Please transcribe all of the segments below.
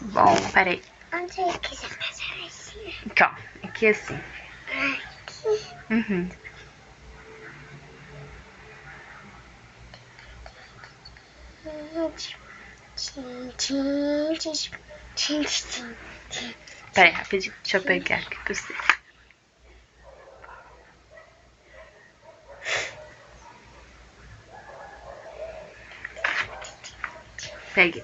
Bom, peraí. Onde você quiser passar assim? Aqui, ó. Aqui assim. Aqui. Uhum. Peraí, rapidinho. Deixa eu pegar aqui pra você. Peguei.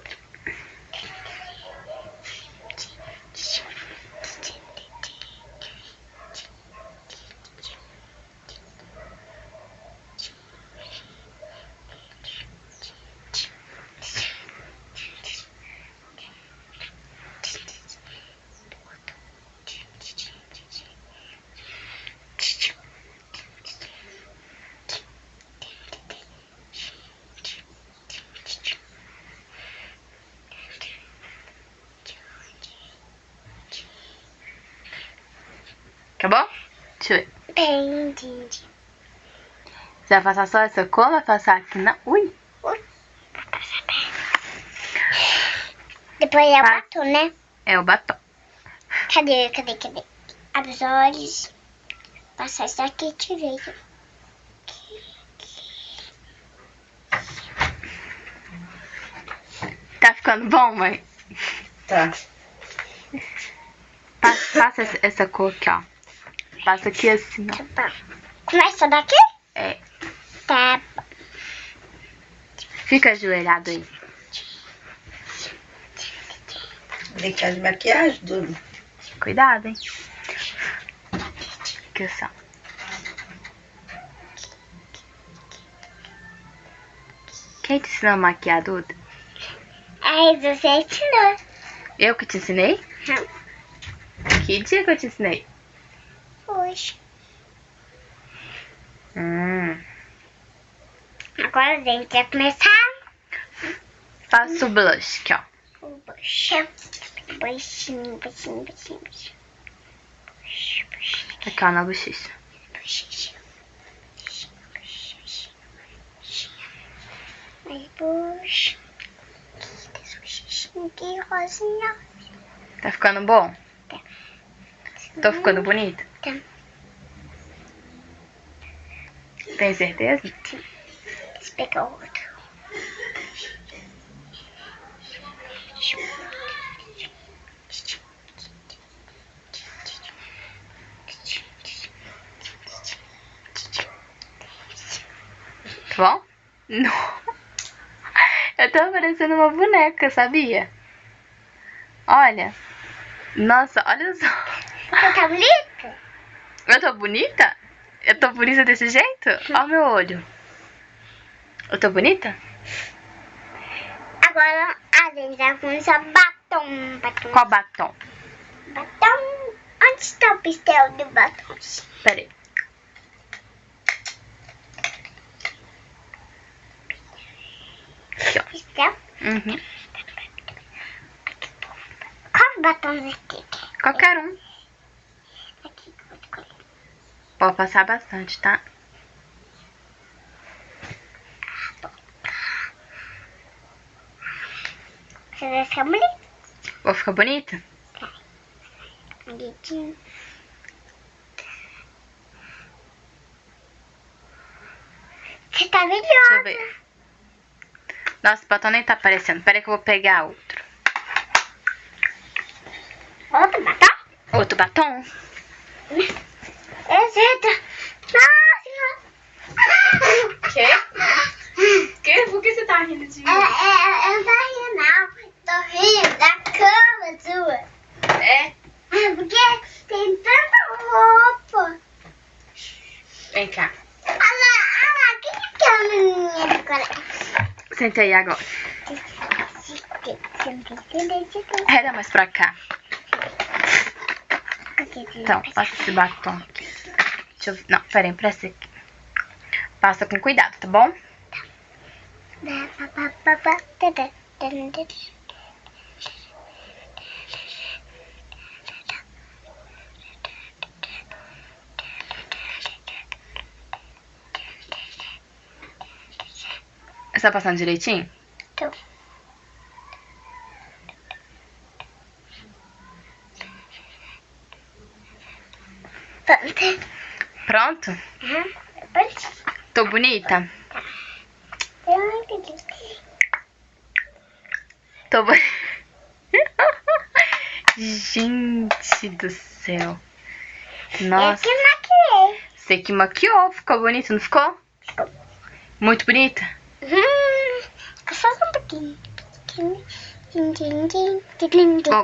Acabou? Deixa eu ver. Entendi. Você vai passar só essa cor? Vai passar aqui na... Ui! Depois é o Passa. batom, né? É o batom. Cadê? Abre os olhos. Passar isso aqui, tirei. Tá ficando bom, mãe? Tá. Passa essa cor aqui, ó. Passa aqui assim, ó. Tá bom. Começa daqui? É. Tá bom. Fica ajoelhado aí. Brincar de maquiagem, Dudu. Cuidado, hein? Aqui assim, ó. Quem te ensinou a maquiar, Duda? Aí você ensinou. Eu que te ensinei? Que dia que eu te ensinei? Hoje. Agora a gente vai começar Faço o blush aqui, ó. o bucha. Buchinho. Aqui, ó, na bochecha. Mais bucha. Que rosinha. Tá ficando bom? Tá. Tô ficando bonita? Tá. Tem certeza? Deixa eu pegar o outro. Tá bom? Não. Eu tô parecendo uma boneca, sabia? Olha. Nossa, olha só. Você tá bonita? Eu tô bonita? Eu tô bonita desse jeito? Olha o meu olho. Eu tô bonita? Agora a gente vai começar batom. Qual batom? Batom. Onde está o pincel do batom? Pera aí. Aqui, ó. Pincel? Uhum. Qual batom aqui? Qualquer um. Aqui. Pode passar bastante, tá? Você vai ficar bonita? Vou ficar bonita? Bonitinho. Você tá Deixa eu melhor. ver. Nossa, o batom nem tá aparecendo. Pera aí que eu vou pegar outro. Outro batom? Outro batom? Exato. Nossa. Que? Por que você tá rindo de mim? Eu não tô rindo, não. Tô rindo da cama sua. É? Porque tem tanta roupa. Vem cá. Olha lá, o que é a menininha do coração? Senta aí agora. Reda mais pra cá. Então, passa esse batom aqui. Deixa eu ver. Não, pera aí, presta aqui. Passa com cuidado, tá bom? Você tá passando direitinho? Então. Pronto. Pronto? Aham. Pronto. Tô bonita? Eu não acredito. Tô bonita. Gente do céu. Nossa. Eu que maquiei. Você que maquiou. Ficou bonito, não ficou? Ficou. Muito bonita? Só um pouquinho.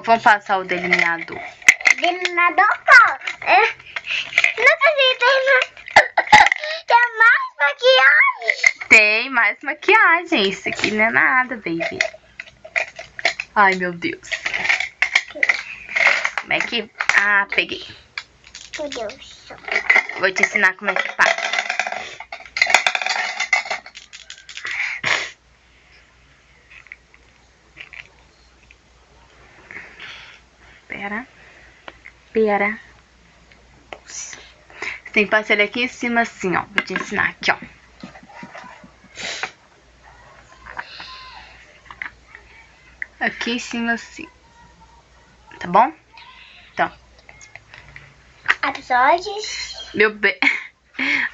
Vamos passar o delineador. Delineador qual? Não acredito. Tem mais maquiagem. Tem mais maquiagem. Isso aqui não é nada, baby. Ai, meu Deus. Como é que... Ah, peguei. Meu Deus. Vou te ensinar como é que faz. Pera. Você tem que passar ele aqui em cima assim, ó. Vou te ensinar aqui, ó. Aqui em cima assim. Tá bom? Então. Episódios. Meu bem.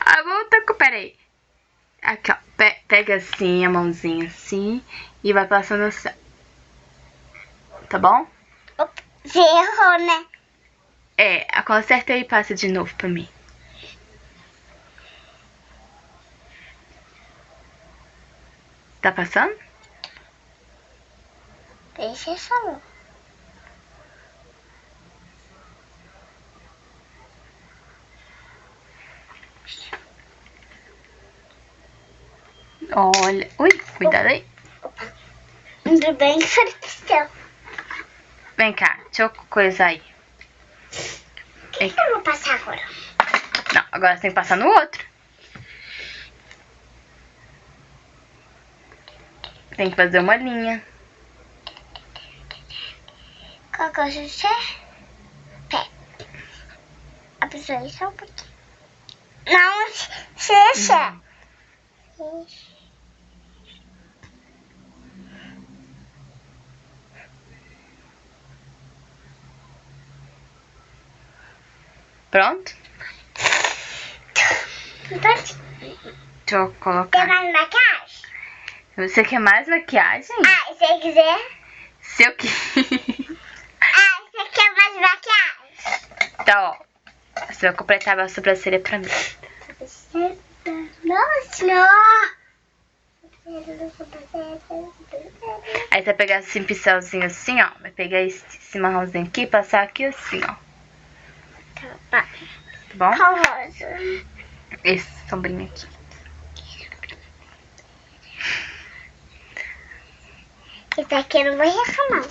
Ah, volta. Peraí. Aqui, ó. Pega assim a mãozinha assim. E vai passando assim. Tá bom? Você errou, né? Conserta aí e passa de novo pra mim. Tá passando? Deixa eu falar. Olha. Ui, cuidado aí. Tudo bem que foi questão. Vem cá, deixa eu coisar aí. O que eu vou passar agora? Não, agora você tem que passar no outro. Tem que fazer uma linha. Qual que eu sei? Pé. A pessoa só um pouquinho. Não, fecha. Pronto? Deixa Deixa eu Tem colocar. mais maquiagem? Você quer mais maquiagem? Ah, se quiser. Se eu que... Ah, você quer mais maquiagem? Tá, ó. Você vai completar a sobrancelha pra mim. Nossa! Aí você vai pegar esse pincelzinho assim, ó. Vai pegar esse marronzinho aqui e passar aqui assim, ó. Tá bom? Qual rosa? Esse sombrinho aqui. Esse aqui eu não vou reclamar.